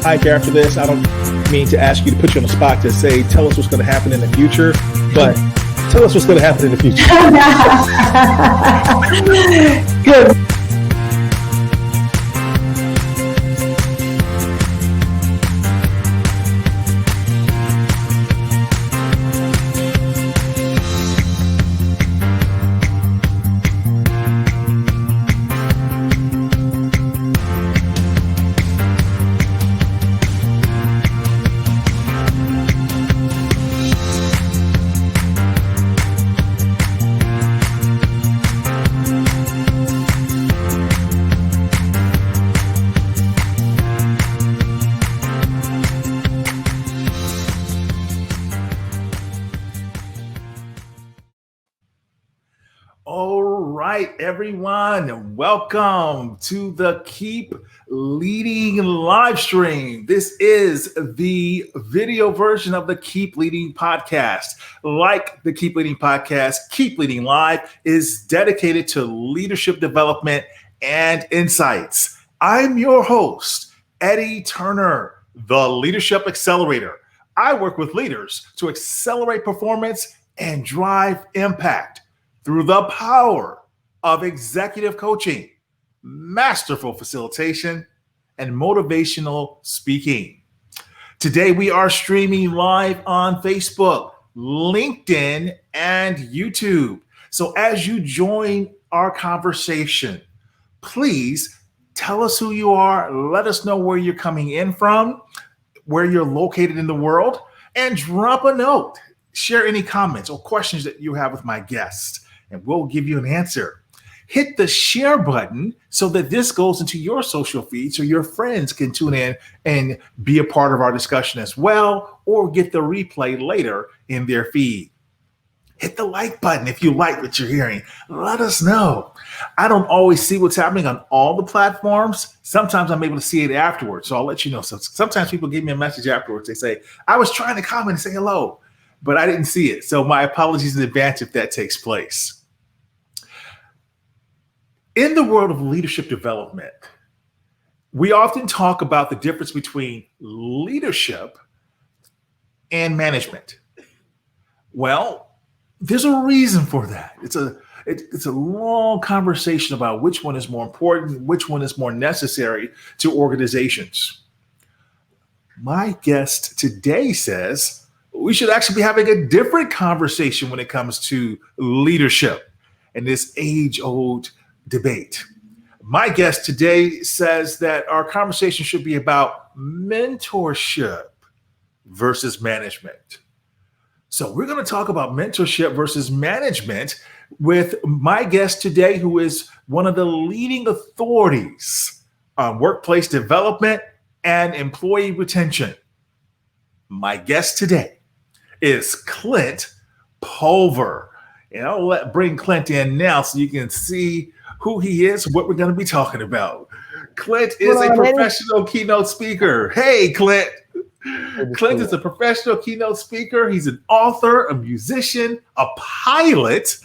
hike after this. I don't mean to ask you to put you on the spot to say, tell us what's going to happen in the future, but tell us what's going to happen in the future. Good. Everyone, welcome to the Keep Leading live stream. This is the video version of the Keep Leading podcast. Like the Keep Leading podcast, Keep Leading Live is dedicated to leadership development and insights. I'm your host, Eddie Turner, the Leadership Accelerator. I work with leaders to accelerate performance and drive impact through the power of executive coaching, masterful facilitation, and motivational speaking. Today, we are streaming live on Facebook, LinkedIn, and YouTube. So as you join our conversation, please tell us who you are, let us know where you're coming in from, where you're located in the world, and drop a note. Share any comments or questions that you have with my guest, and we'll give you an answer. Hit the share button so that this goes into your social feed so your friends can tune in and be a part of our discussion as well, or get the replay later in their feed. Hit the like button if you like what you're hearing. Let us know. I don't always see what's happening on all the platforms. Sometimes I'm able to see it afterwards, so I'll let you know. So sometimes people give me a message afterwards. They say, I was trying to comment and say hello, but I didn't see it. So my apologies in advance if that takes place. In the world of leadership development, we often talk about the difference between leadership and management. Well, there's a reason for that. It's a long conversation about which one is more important, which one is more necessary to organizations. My guest today says we should actually be having a different conversation when it comes to leadership and this age-old debate. My guest today says that our conversation should be about mentorship versus management. So we're going to talk about mentorship versus management with my guest today, who is one of the leading authorities on workplace development and employee retention. My guest today is Clint Pulver. And I'll bring Clint in now so you can see who he is, what we're going to be talking about. Clint is a professional keynote speaker. Hey, Clint. Clint is a professional keynote speaker. He's an author, a musician, a pilot,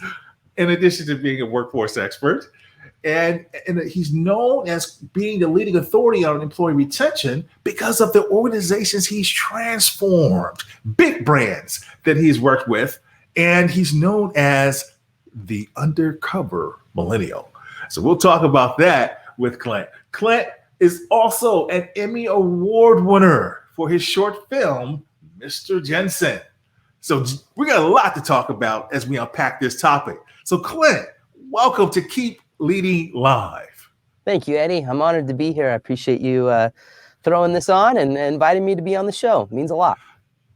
in addition to being a workforce expert. And he's known as being the leading authority on employee retention because of the organizations he's transformed, big brands that he's worked with. And he's known as the Undercover Millennial. So we'll talk about that with Clint. Clint is also an Emmy Award winner for his short film, Mr. Jensen. So we got a lot to talk about as we unpack this topic. So Clint, welcome to Keep Leading Live. Thank you, Eddie. I'm honored to be here. I appreciate you throwing this on and inviting me to be on the show. It means a lot.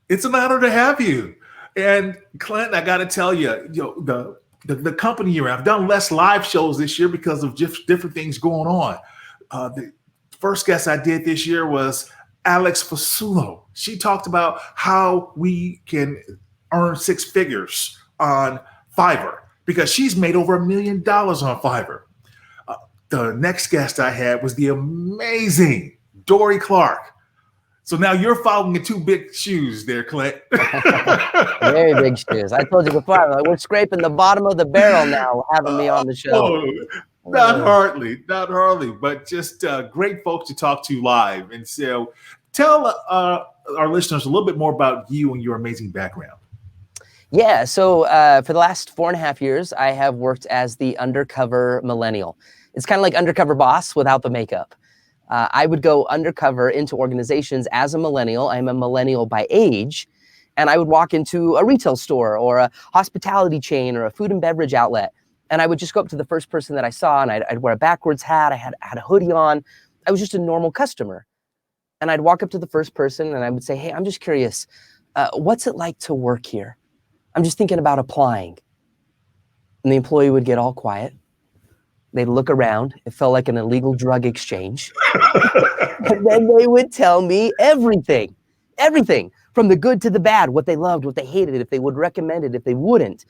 It's an honor to have you. And Clint, I got to tell you, the company you're in, I've done less live shows this year because of just different things going on. The first guest I did this year was Alex Fasulo. She talked about how we can earn six figures on Fiverr because she's made over $1 million on Fiverr. The next guest I had was the amazing Dory Clark. So now you're following in two big shoes there, Clint. Very big shoes. I told you before, we're scraping the bottom of the barrel now, having me on the show. Not hardly, but just great folks to talk to live. And so Tell our listeners a little bit more about you and your amazing background. Yeah, so for the last 4.5 years, I have worked as the Undercover Millennial. It's kind of like Undercover Boss without the makeup. I would go undercover into organizations as a millennial. I'm a millennial by age, and I would walk into a retail store or a hospitality chain or a food and beverage outlet, and I would just go up to the first person that I saw, and I'd wear a backwards hat. I had a hoodie on. I was just a normal customer, and I'd walk up to the first person, and I would say, "Hey, I'm just curious, what's it like to work here? I'm just thinking about applying." And the employee would get all quiet. They'd look around. It felt like an illegal drug exchange. And then they would tell me everything from the good to the bad, what they loved, what they hated, if they would recommend it, if they wouldn't.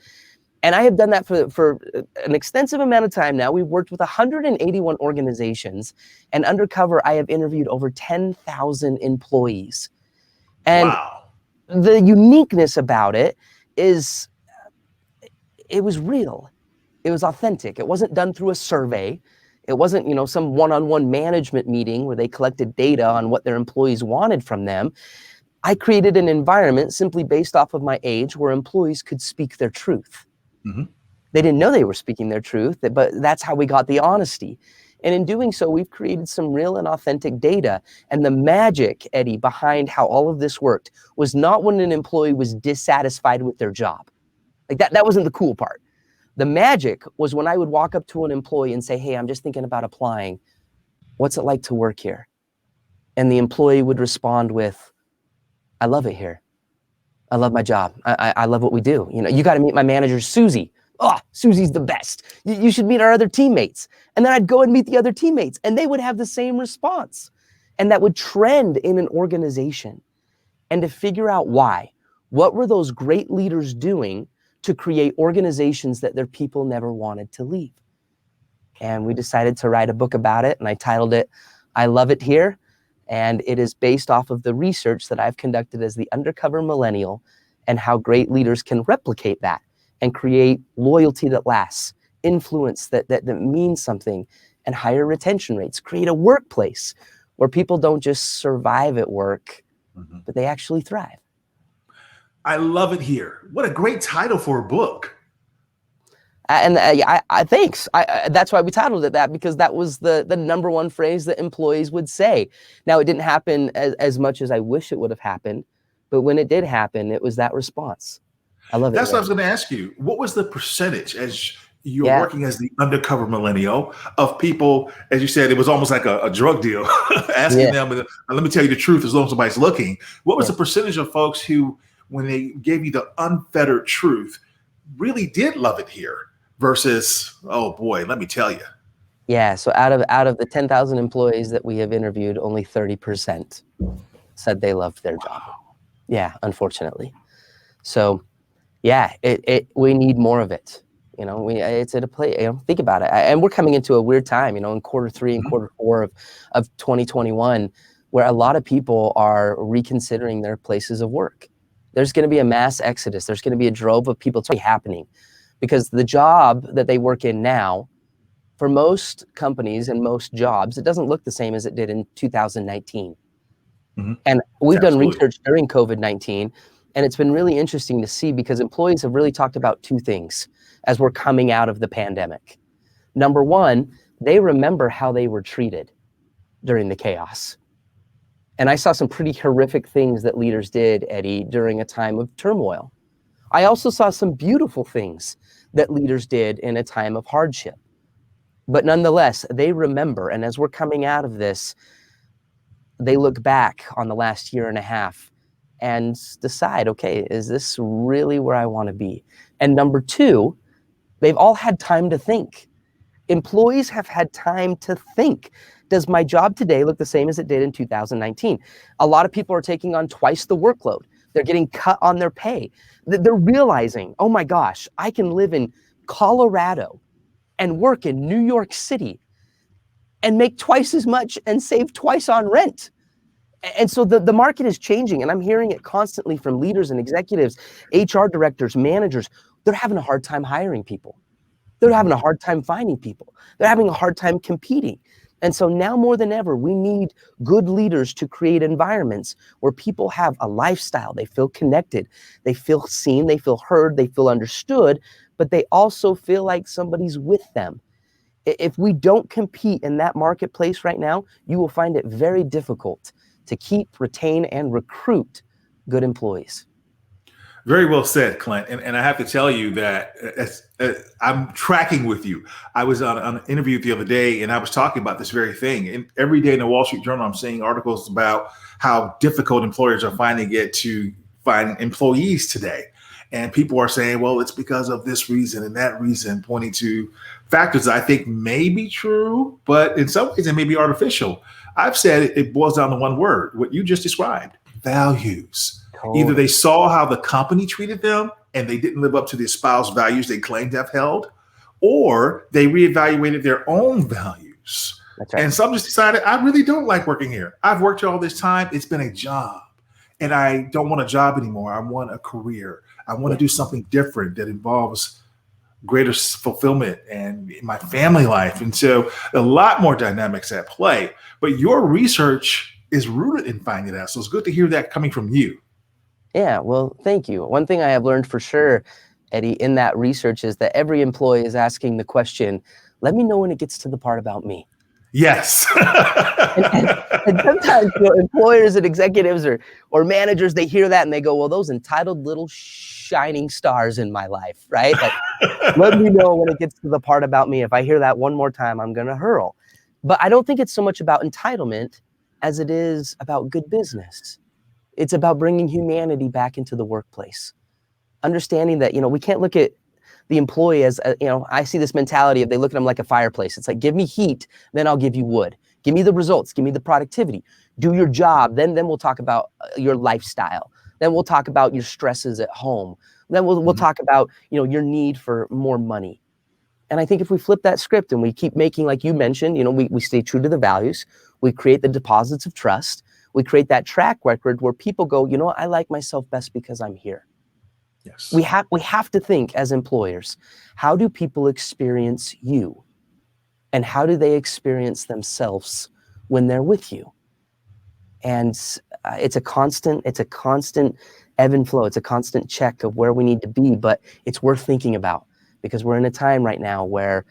And I have done that for an extensive amount of time now. We've worked with 181 organizations, and undercover, I have interviewed over 10,000 employees. And wow. The uniqueness about it is it was real. It was authentic. It wasn't done through a survey. It wasn't, some one-on-one management meeting where they collected data on what their employees wanted from them. I created an environment simply based off of my age where employees could speak their truth. Mm-hmm. They didn't know they were speaking their truth, but that's how we got the honesty. And in doing so, we've created some real and authentic data. And the magic, Eddie, behind how all of this worked was not when an employee was dissatisfied with their job. Like that wasn't the cool part. The magic was when I would walk up to an employee and say, "Hey, I'm just thinking about applying. What's it like to work here?" And the employee would respond with, "I love it here. I love my job. I love what we do. You got to meet my manager, Susie. Oh, Susie's the best. You should meet our other teammates." And then I'd go and meet the other teammates, and they would have the same response. And that would trend in an organization. And to figure out why, what were those great leaders doing to create organizations that their people never wanted to leave? And we decided to write a book about it, and I titled it, "I Love It Here." And it is based off of the research that I've conducted as the Undercover Millennial and how great leaders can replicate that and create loyalty that lasts, influence that means something, and higher retention rates. Create a workplace where people don't just survive at work, but they actually thrive. I love it here. What a great title for a book. And thanks. That's why we titled it that, because that was the number one phrase that employees would say. Now, it didn't happen as much as I wish it would have happened, but when it did happen, it was that response. I love it. That's what I was going to ask you. What was the percentage as you're working as the undercover millennial of people, as you said, it was almost like a drug deal, asking them, let me tell you the truth as long as somebody's looking. What was the percentage of folks who, when they gave you the unfettered truth, really did love it here versus, oh boy, let me tell you? Yeah, so out of the 10,000 employees that we have interviewed, only 30% said they loved their job. Yeah, unfortunately. So yeah, we need more of it. It's at a place, think about it. And we're coming into a weird time, in Q3 and Q4 of 2021, where a lot of people are reconsidering their places of work. There's going to be a mass exodus. There's going to be a drove of people. It's already happening because the job that they work in now, for most companies and most jobs, it doesn't look the same as it did in 2019. And we've done research during COVID-19, and it's been really interesting to see because employees have really talked about two things as we're coming out of the pandemic. Number one, they remember how they were treated during the chaos. And I saw some pretty horrific things that leaders did, Eddie, during a time of turmoil. I also saw some beautiful things that leaders did in a time of hardship. But nonetheless, they remember. And as we're coming out of this, they look back on the last year and a half and decide, okay, is this really where I want to be? And number two, they've all had time to think. Employees have had time to think. Does my job today look the same as it did in 2019? A lot of people are taking on twice the workload. They're getting cut on their pay. They're realizing, oh my gosh, I can live in Colorado and work in New York City and make twice as much and save twice on rent. And so the market is changing, and I'm hearing it constantly from leaders and executives, HR directors, managers. They're having a hard time hiring people. They're having a hard time finding people. They're having a hard time competing. And so now more than ever, we need good leaders to create environments where people have a lifestyle. They feel connected, they feel seen, they feel heard, they feel understood, but they also feel like somebody's with them. If we don't compete in that marketplace right now, you will find it very difficult to keep, retain, and recruit good employees. Very well said, Clint. And I have to tell you that I'm tracking with you. I was on an interview the other day, and I was talking about this very thing. And every day in the Wall Street Journal, I'm seeing articles about how difficult employers are finding it to find employees today. And people are saying, well, it's because of this reason and that reason, pointing to factors that I think may be true, but in some ways it may be artificial. I've said it boils down to one word, what you just described: values. Either they saw how the company treated them and they didn't live up to the espoused values they claimed to have held, or they reevaluated their own values. That's right. And some just decided, I really don't like working here. I've worked here all this time. It's been a job, and I don't want a job anymore. I want a career. I want to do something different that involves greater fulfillment and my family life. And so a lot more dynamics at play. But your research is rooted in finding that. So it's good to hear that coming from you. Yeah, well, thank you. One thing I have learned for sure, Eddie, in that research is that every employee is asking the question, let me know when it gets to the part about me. Yes. and sometimes employers and executives or managers, they hear that and they go, well, those entitled little shining stars in my life, right? Like, let me know when it gets to the part about me. If I hear that one more time, I'm going to hurl. But I don't think it's so much about entitlement as it is about good business. It's about bringing humanity back into the workplace. Understanding that, we can't look at the employee as, I see this mentality of they look at them like a fireplace. It's like, give me heat, then I'll give you wood. Give me the results, give me the productivity. Do your job, then we'll talk about your lifestyle. Then we'll talk about your stresses at home. Then we'll talk about, your need for more money. And I think if we flip that script and we keep making, like you mentioned, we stay true to the values, we create the deposits of trust, we create that track record where people go, I like myself best because I'm here. Yes. We have to think as employers, how do people experience you? And how do they experience themselves when they're with you? And it's a constant ebb and flow. It's a constant check of where we need to be, but it's worth thinking about because we're in a time right now where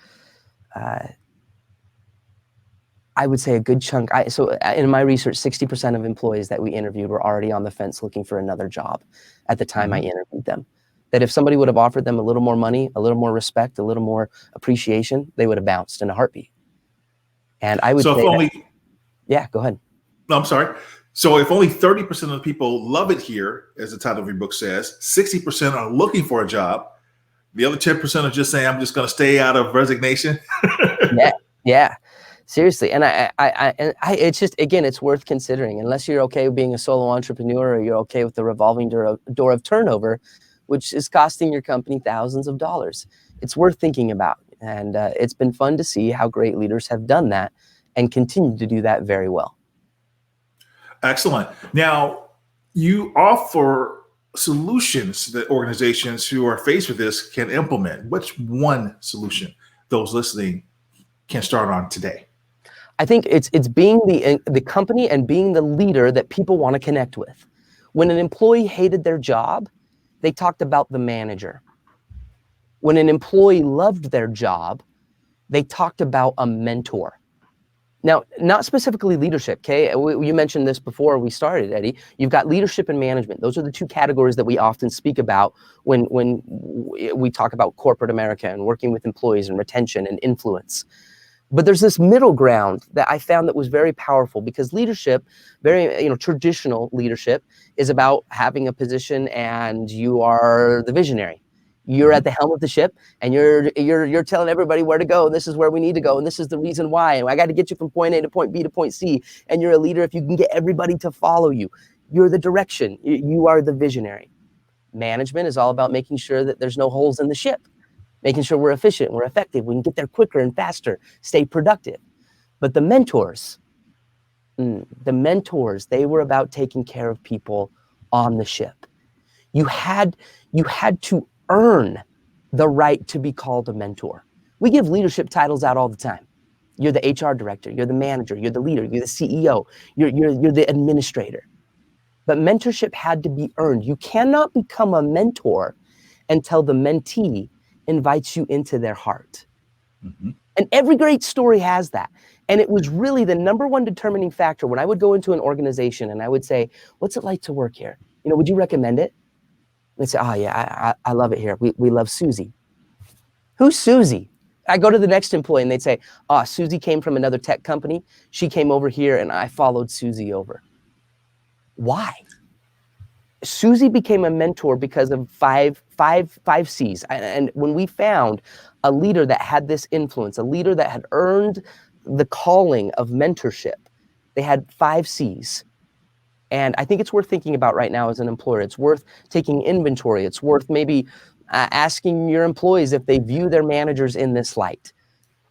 I would say a good chunk. So in my research, 60% of employees that we interviewed were already on the fence looking for another job at the time I interviewed them. That if somebody would have offered them a little more money, a little more respect, a little more appreciation, they would have bounced in a heartbeat. And I would say yeah, go ahead. No, I'm sorry. So if only 30% of the people love it here, as the title of your book says, 60% are looking for a job. The other 10% are just saying, I'm just going to stay out of resignation. Yeah. Seriously. And it's just, again, it's worth considering. Unless you're okay with being a solo entrepreneur or you're okay with the revolving door of turnover, which is costing your company thousands of dollars. It's worth thinking about. And it's been fun to see how great leaders have done that and continue to do that very well. Excellent. Now, you offer solutions that organizations who are faced with this can implement. What's one solution those listening can start on today? I think it's being the company and being the leader that people want to connect with. When an employee hated their job, they talked about the manager. When an employee loved their job, they talked about a mentor. Now, not specifically leadership, okay? You mentioned this before we started, Eddie. You've got leadership and management. Those are the two categories that we often speak about when we talk about corporate America and working with employees and retention and influence. But there's this middle ground that I found that was very powerful because leadership, very traditional leadership, is about having a position and you are the visionary. You're at the helm of the ship and you're telling everybody where to go. This is where we need to go. And this is the reason why. And I got to get you from point A to point B to point C. And you're a leader if you can get everybody to follow you. You're the direction. You are the visionary. Management is all about making sure that there's no holes in the ship, making sure we're efficient, we're effective, we can get there quicker and faster, stay productive. But the mentors, they were about taking care of people on the ship. You had to earn the right to be called a mentor. We give leadership titles out all the time. You're the HR director, you're the manager, you're the leader, you're the CEO, you're the administrator. But mentorship had to be earned. You cannot become a mentor until the mentee invites you into their heart. Mm-hmm. And every great story has that. And it was really the number one determining factor when I would go into an organization and I would say, what's it like to work here? You know, would you recommend it? They'd say, oh yeah, I love it here. We love Susie. Who's Susie? I go to the next employee and they'd say, oh, Susie came from another tech company. She came over here and I followed Susie over. Why? Susie became a mentor because of five Cs. And when we found a leader that had this influence, a leader that had earned the calling of mentorship, they had 5 Cs. And I think it's worth thinking about right now as an employer. It's worth taking inventory. It's worth maybe asking your employees if they view their managers in this light.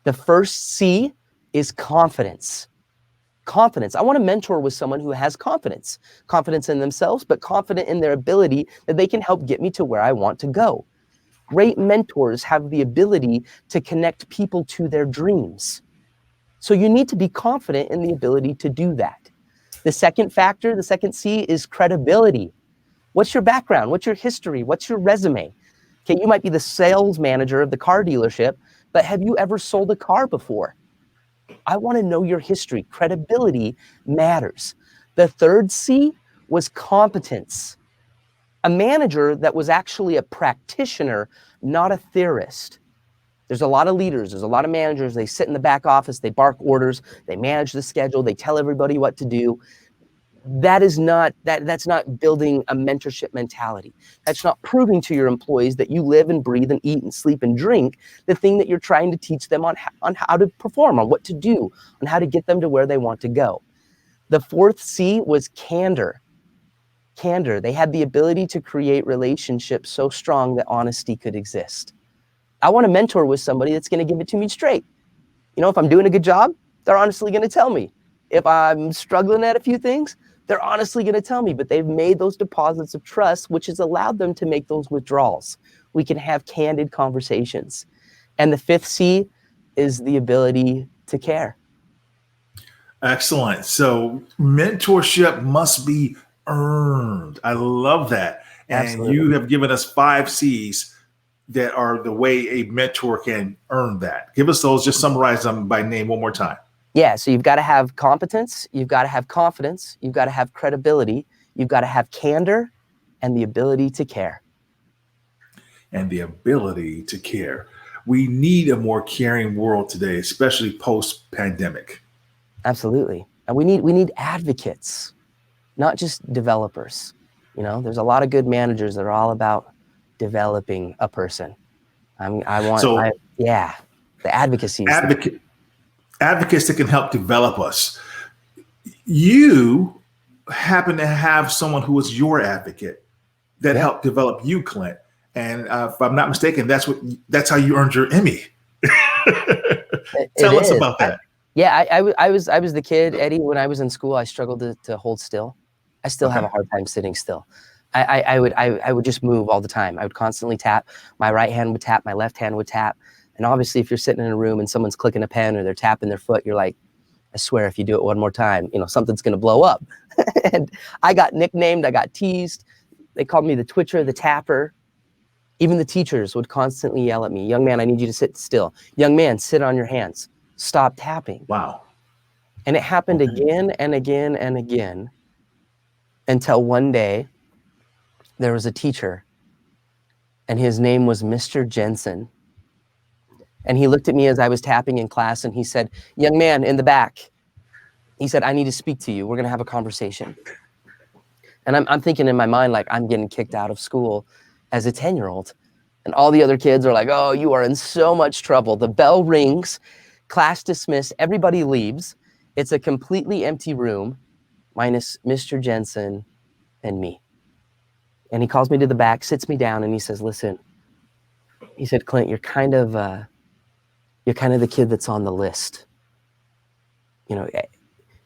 The first C is confidence. Confidence. I want to mentor with someone who has confidence. Confidence in themselves, but confident in their ability that they can help get me to where I want to go. Great mentors have the ability to connect people to their dreams. So you need to be confident in the ability to do that. The second factor, the second C, is credibility. What's your background? What's your history? What's your resume? Okay, you might be the sales manager of the car dealership, but have you ever sold a car before? I want to know your history. Credibility matters. The third C was competence. A manager that was actually a practitioner, not a theorist. There's a lot of leaders, there's a lot of managers, they sit in the back office, they bark orders, they manage the schedule, they tell everybody what to do. That's not building a mentorship mentality. That's not proving to your employees that you live and breathe and eat and sleep and drink the thing that you're trying to teach them on how to perform, on what to do, on how to get them to where they want to go. The fourth C was candor. Candor. They had the ability to create relationships so strong that honesty could exist. I want to mentor with somebody that's going to give it to me straight. You know, if I'm doing a good job, they're honestly going to tell me. If I'm struggling at a few things, they're honestly going to tell me, but they've made those deposits of trust, which has allowed them to make those withdrawals. We can have candid conversations. And the fifth C is the ability to care. Excellent. So mentorship must be earned. I love that. And Absolutely. you have given us 5 C's that are the way a mentor can earn that. Give us those, just summarize them by name one more time. Yeah, so you've got to have competence, you've got to have confidence, you've got to have credibility, you've got to have candor, and the ability to care. And the ability to care. We need a more caring world today, especially post-pandemic. Absolutely. And we need advocates, not just developers. You know, there's a lot of good managers that are all about developing a person. The advocacy. Advocates that can help develop us. You happen to have someone who was your advocate that helped develop you, Clint. And if I'm not mistaken, that's how you earned your Emmy. Tell us about that. I was the kid, Eddie. When I was in school, I struggled to hold still. I still have a hard time sitting still. I would just move all the time. I would constantly tap. My right hand would tap, my left hand would tap. And obviously, if you're sitting in a room and someone's clicking a pen or they're tapping their foot, you're like, I swear, if you do it one more time, you know, something's going to blow up. And I got nicknamed, I got teased. They called me the twitcher, the tapper. Even the teachers would constantly yell at me, young man, I need you to sit still. Young man, sit on your hands. Stop tapping. Wow. And it happened again and again and again until one day there was a teacher and his name was Mr. Jensen. And he looked at me as I was tapping in class and he said, young man in the back, he said, I need to speak to you. We're going to have a conversation. And I'm thinking in my mind, like, I'm getting kicked out of school as a 10-year-old. And all the other kids are like, oh, you are in so much trouble. The bell rings, class dismissed, everybody leaves. It's a completely empty room, minus Mr. Jensen and me. And he calls me to the back, sits me down, and he says, listen, he said, Clint, you're kind of the kid that's on the list. You know,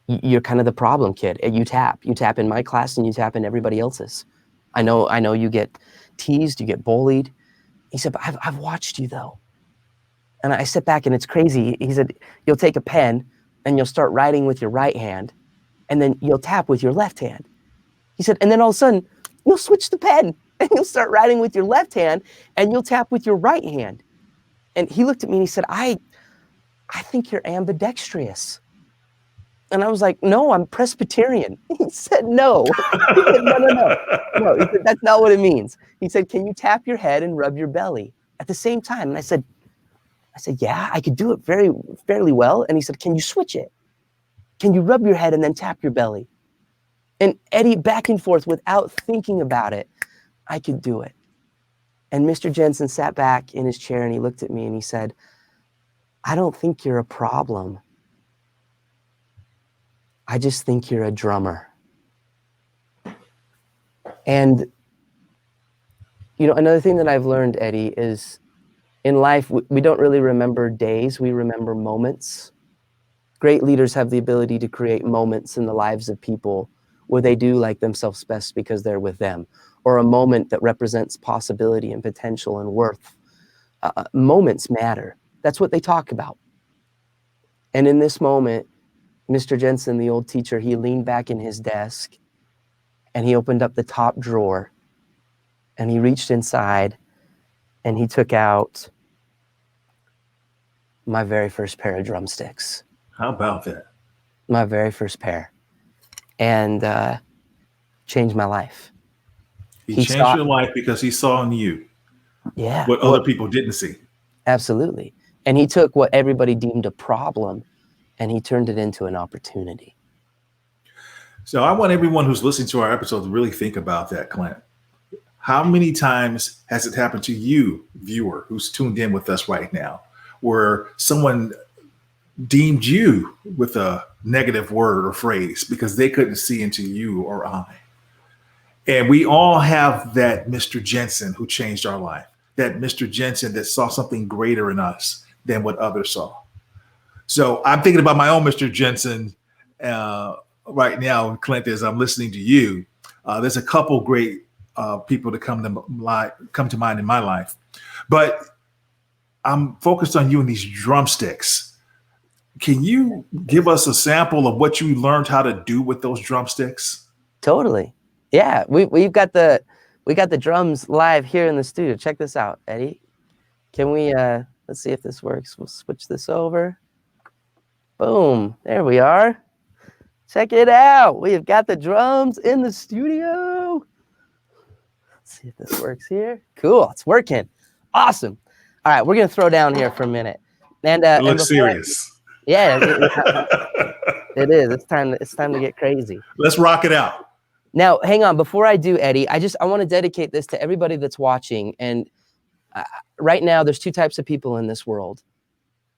you're kind of the problem kid. You tap in my class and you tap in everybody else's. I know you get teased, you get bullied. He said, but I've watched you though. And I sit back and it's crazy. He said, you'll take a pen and you'll start writing with your right hand and then you'll tap with your left hand. He said, and then all of a sudden you'll switch the pen and you'll start writing with your left hand and you'll tap with your right hand. And he looked at me and he said, I think you're ambidextrous. And I was like, no, I'm Presbyterian. He said, no. He said, no. No, he said, that's not what it means. He said, can you tap your head and rub your belly at the same time? And I said, yeah, I could do it fairly well. And he said, can you switch it? Can you rub your head and then tap your belly? And Eddie, back and forth without thinking about it, I could do it. And Mr. Jensen sat back in his chair and he looked at me and he said, I don't think you're a problem. I just think you're a drummer. And, another thing that I've learned, Eddie, is in life, we don't really remember days, we remember moments. Great leaders have the ability to create moments in the lives of people where they do like themselves best because they're with them, or a moment that represents possibility and potential and worth. Moments matter. That's what they talk about. And in this moment, Mr. Jensen, the old teacher, he leaned back in his desk and he opened up the top drawer and he reached inside and he took out my very first pair of drumsticks. How about that? My very first pair. And changed my life. He changed your life because he saw in you what other people didn't see. Absolutely. And he took what everybody deemed a problem and he turned it into an opportunity. So I want everyone who's listening to our episode to really think about that, Clint. How many times has it happened to you, viewer, who's tuned in with us right now, where someone deemed you with a negative word or phrase because they couldn't see into you or I? And we all have that Mr. Jensen who changed our life, that Mr. Jensen that saw something greater in us than what others saw. So I'm thinking about my own Mr. Jensen right now, Clint, as I'm listening to you. There's a couple great people that come to mind in my life, but I'm focused on you and these drumsticks. Can you give us a sample of what you learned how to do with those drumsticks? Totally. Yeah, we got the drums live here in the studio. Check this out, Eddie. Can we let's see if this works. We'll switch this over. Boom. There we are. Check it out. We've got the drums in the studio. Let's see if this works here. Cool. It's working. Awesome. All right, we're gonna throw down here for a minute. And it looks serious. Yeah, it is. It's time to get crazy. Let's rock it out. Now, hang on. Before I do, Eddie, I want to dedicate this to everybody that's watching. And right now, there's two types of people in this world.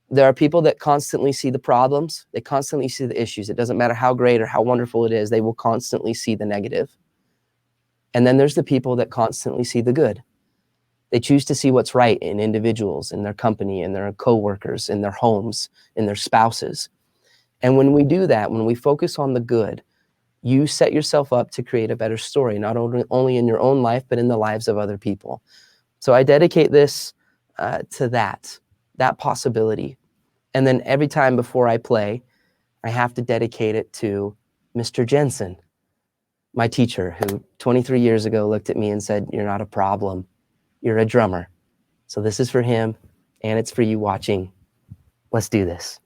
There are people that constantly see the problems. They constantly see the issues. It doesn't matter how great or how wonderful it is. They will constantly see the negative. And then there's the people that constantly see the good. They choose to see what's right in individuals, in their company, in their coworkers, in their homes, in their spouses. And when we do that, when we focus on the good, you set yourself up to create a better story, not only in your own life, but in the lives of other people. So I dedicate this to that possibility. And then every time before I play, I have to dedicate it to Mr. Jensen, my teacher, who 23 years ago looked at me and said, "You're not a problem. You're a drummer." So this is for him, and it's for you watching. Let's do this.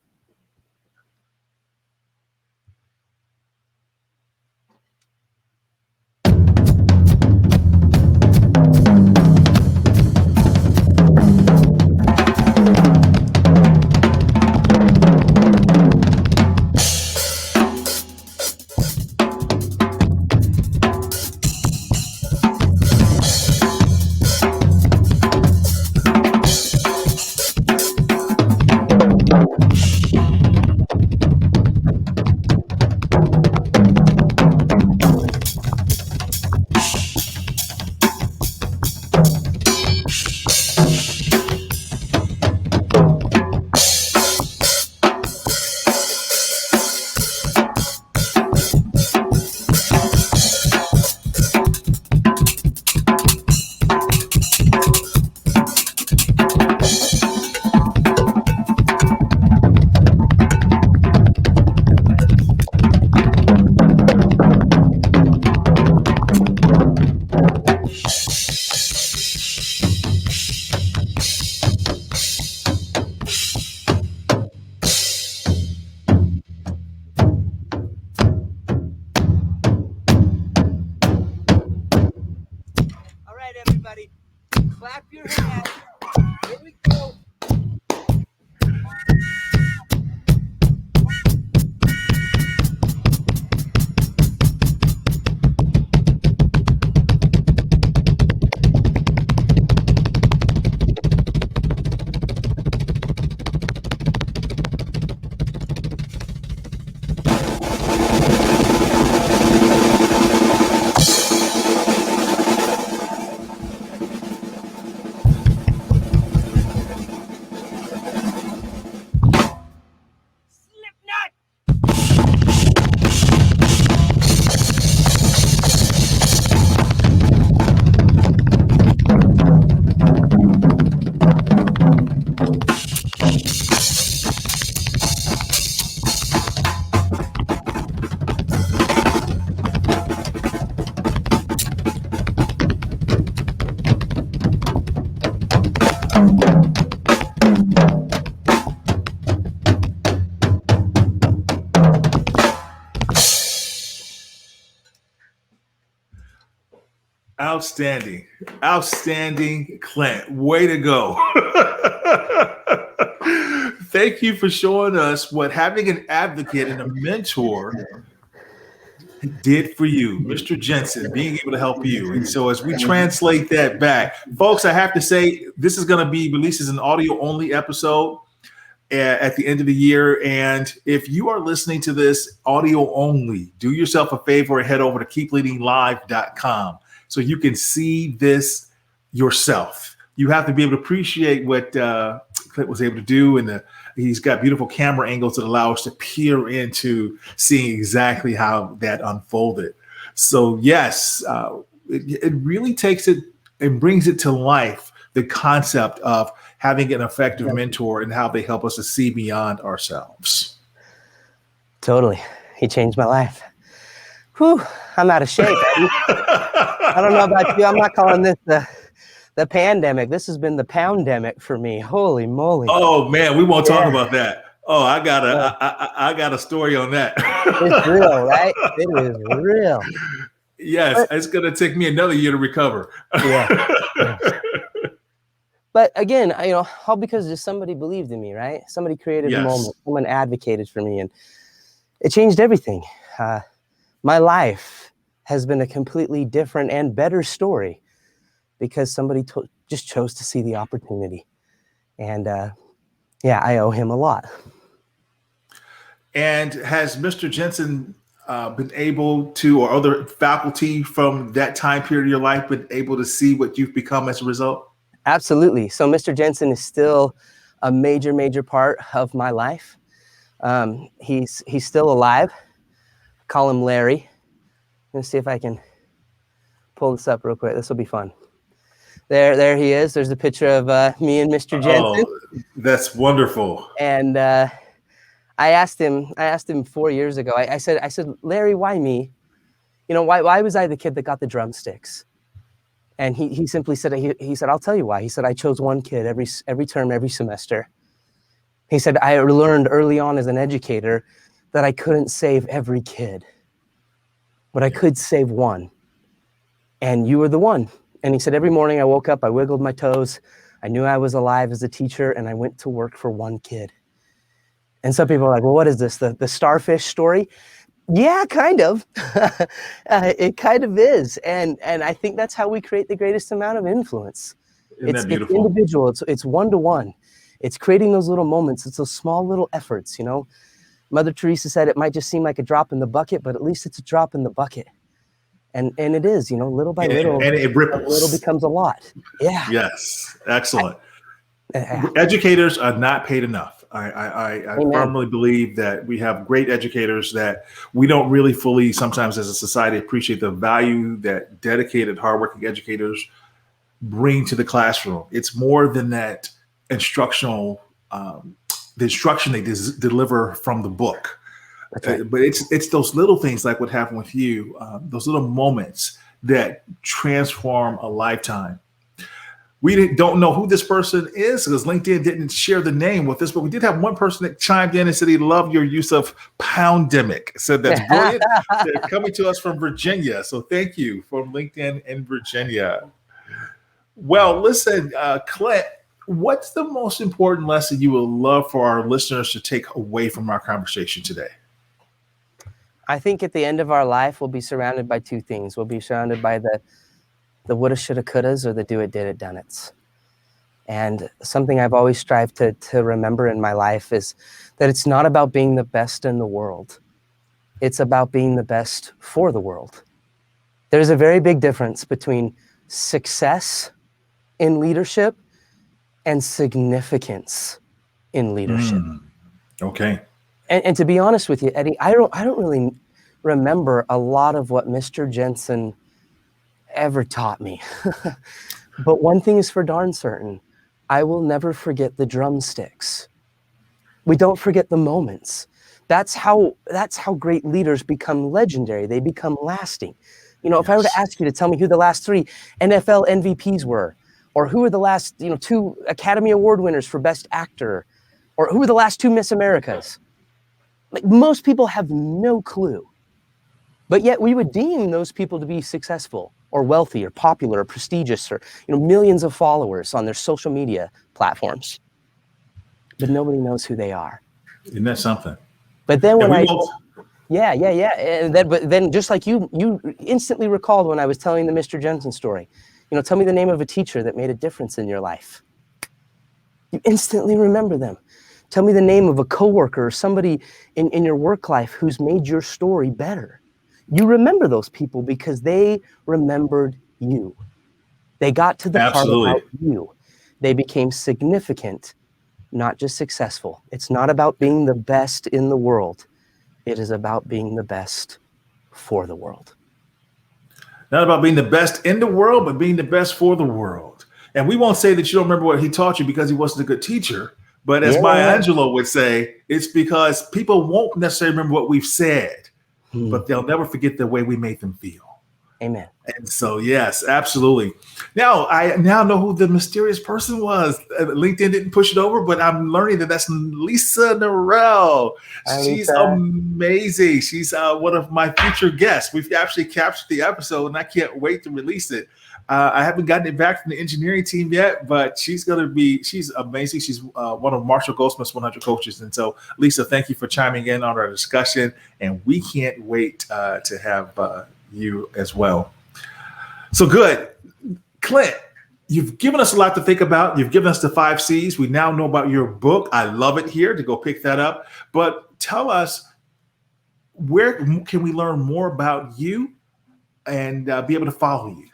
everybody. Clap your hands. Here we go. Outstanding. Outstanding, Clint. Way to go. Thank you for showing us what having an advocate and a mentor did for you, Mr. Jensen, being able to help you. And so as we translate that back, folks, I have to say this is going to be released as an audio only episode at the end of the year. And if you are listening to this audio only, do yourself a favor and head over to keepleadinglive.com so you can see this yourself. You have to be able to appreciate what Clint was able to do, and he's got beautiful camera angles that allow us to peer into seeing exactly how that unfolded. So yes, it really takes it and brings it to life, the concept of having an effective mentor and how they help us to see beyond ourselves. Totally. He changed my life. Whew, I'm out of shape. I don't know about you. I'm not calling this the pandemic. This has been the poundemic for me. Holy moly. Oh man, we won't talk about that. Oh, I got a story on that. It's real, right? It is real. Yes, it's going to take me another year to recover. Yeah. But again, all because just somebody believed in me, right? Somebody created a moment. Someone advocated for me, and it changed everything. My life has been a completely different and better story because somebody just chose to see the opportunity. And I owe him a lot. And has Mr. Jensen been able to, or other faculty from that time period of your life, been able to see what you've become as a result? Absolutely. So Mr. Jensen is still a major, major part of my life. He's still alive. Call him Larry. Let's see if I can pull this up real quick. This will be fun. There he is. There's a picture of me and Mr. Jensen. Oh, that's wonderful. And I asked him 4 years ago. I said, Larry, why me? Why was I the kid that got the drumsticks? And he simply said, he said, I'll tell you why. He said, I chose one kid every term, every semester. He said, I learned early on as an educator that I couldn't save every kid, but I could save one. And you were the one. And he said, every morning I woke up, I wiggled my toes. I knew I was alive as a teacher, and I went to work for one kid. And some people are like, well, what is this? The starfish story? Yeah, kind of. It kind of is. And I think that's how we create the greatest amount of influence. Isn't that beautiful? It's individual. It's one-to-one. It's creating those little moments. It's those small little efforts, Mother Teresa said it might just seem like a drop in the bucket, but at least it's a drop in the bucket. And it is, little by little. And it ripples. A little becomes a lot. Yeah. Yes. Excellent. Educators are not paid enough. I firmly believe that we have great educators that we don't really fully sometimes as a society appreciate the value that dedicated, hardworking educators bring to the classroom. It's more than that instructional, the instruction they deliver from the book. Right. But it's those little things like what happened with you, those little moments that transform a lifetime. We don't know who this person is because LinkedIn didn't share the name with us, but we did have one person that chimed in and said he loved your use of poundemic. Said that's brilliant. They're coming to us from Virginia. So thank you from LinkedIn in Virginia. Well, listen, Clint, what's the most important lesson you would love for our listeners to take away from our conversation today? I think at the end of our life, we'll be surrounded by two things. We'll be surrounded by the woulda, shoulda, couldas, or the do it, did it, done it's. And something I've always strived to remember in my life is that it's not about being the best in the world. It's about being the best for the world. There's a very big difference between success in leadership and significance in leadership. Okay. And to be honest with you, Eddie, I don't really remember a lot of what Mr. Jensen ever taught me. But one thing is for darn certain, I will never forget the drumsticks. We don't forget the moments. That's how great leaders become legendary. They become lasting. You know, if I were to ask you to tell me who the last 3 NFL MVPs were, or who are the last 2 Academy Award winners for Best Actor, or who are the last 2 Miss Americas, like most people have no clue. But yet we would deem those people to be successful or wealthy or popular or prestigious or millions of followers on their social media platforms. But nobody knows who they are. Isn't that something? But then when yeah. And then just like you instantly recalled when I was telling the Mr. Jensen story, tell me the name of a teacher that made a difference in your life. You instantly remember them. Tell me the name of a coworker or somebody in your work life who's made your story better. You remember those people because they remembered you. They got to the part about you. They became significant, not just successful. It's not about being the best in the world. It is about being the best for the world. Not about being the best in the world, but being the best for the world. And we won't say that you don't remember what he taught you because he wasn't a good teacher. But as Maya Angelou would say, it's because people won't necessarily remember what we've said, but they'll never forget the way we made them feel. Amen. And so, yes, absolutely. Now, I know who the mysterious person was. LinkedIn didn't push it over, but I'm learning that that's Lisa Norell. She's amazing. She's one of my future guests. We've actually captured the episode, and I can't wait to release it. I haven't gotten it back from the engineering team yet, but she's amazing. She's one of Marshall Goldsmith's 100 coaches. And so, Lisa, thank you for chiming in on our discussion. And we can't wait to have you as well. So good. Clint, you've given us a lot to think about. You've given us the 5 C's. We now know about your book. I love it here to go pick that up. But tell us, where can we learn more about you and be able to follow you?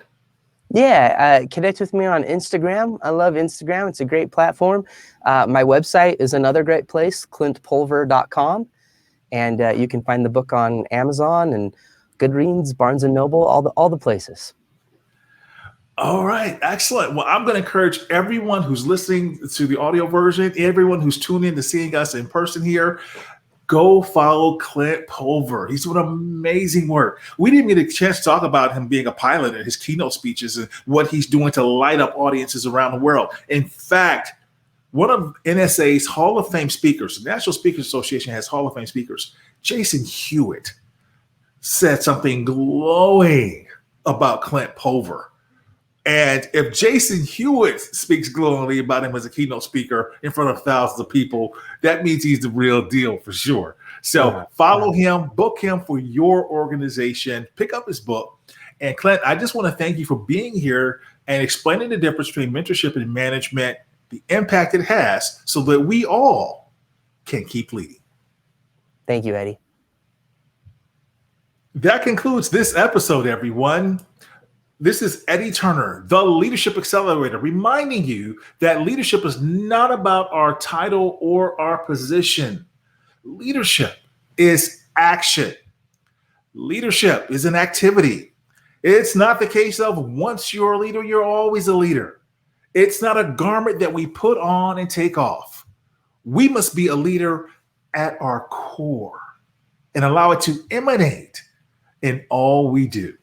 Yeah, connect with me on Instagram. I love Instagram. It's a great platform. My website is another great place, clintpulver.com. And you can find the book on Amazon and Goodreads, Barnes & Noble, all the places. All right, excellent. Well, I'm going to encourage everyone who's listening to the audio version, everyone who's tuned in to seeing us in person here, go follow Clint Pulver. He's doing amazing work. We didn't get a chance to talk about him being a pilot and his keynote speeches and what he's doing to light up audiences around the world. In fact, one of NSA's Hall of Fame speakers, the National Speakers Association has Hall of Fame speakers, Jason Hewitt, said something glowing about Clint Pulver. And if Jason Hewitt speaks glowingly about him as a keynote speaker in front of thousands of people, that means he's the real deal for sure. So follow him, book him for your organization, pick up his book. And Clint, I just want to thank you for being here and explaining the difference between mentorship and management, the impact it has, so that we all can keep leading. Thank you, Eddie. That concludes this episode, everyone. This is Eddie Turner, the Leadership Accelerator, reminding you that leadership is not about our title or our position. Leadership is action. Leadership is an activity. It's not the case of once you're a leader, you're always a leader. It's not a garment that we put on and take off. We must be a leader at our core and allow it to emanate in all we do.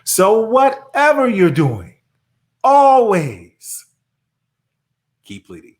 So whatever you're doing, always keep leading.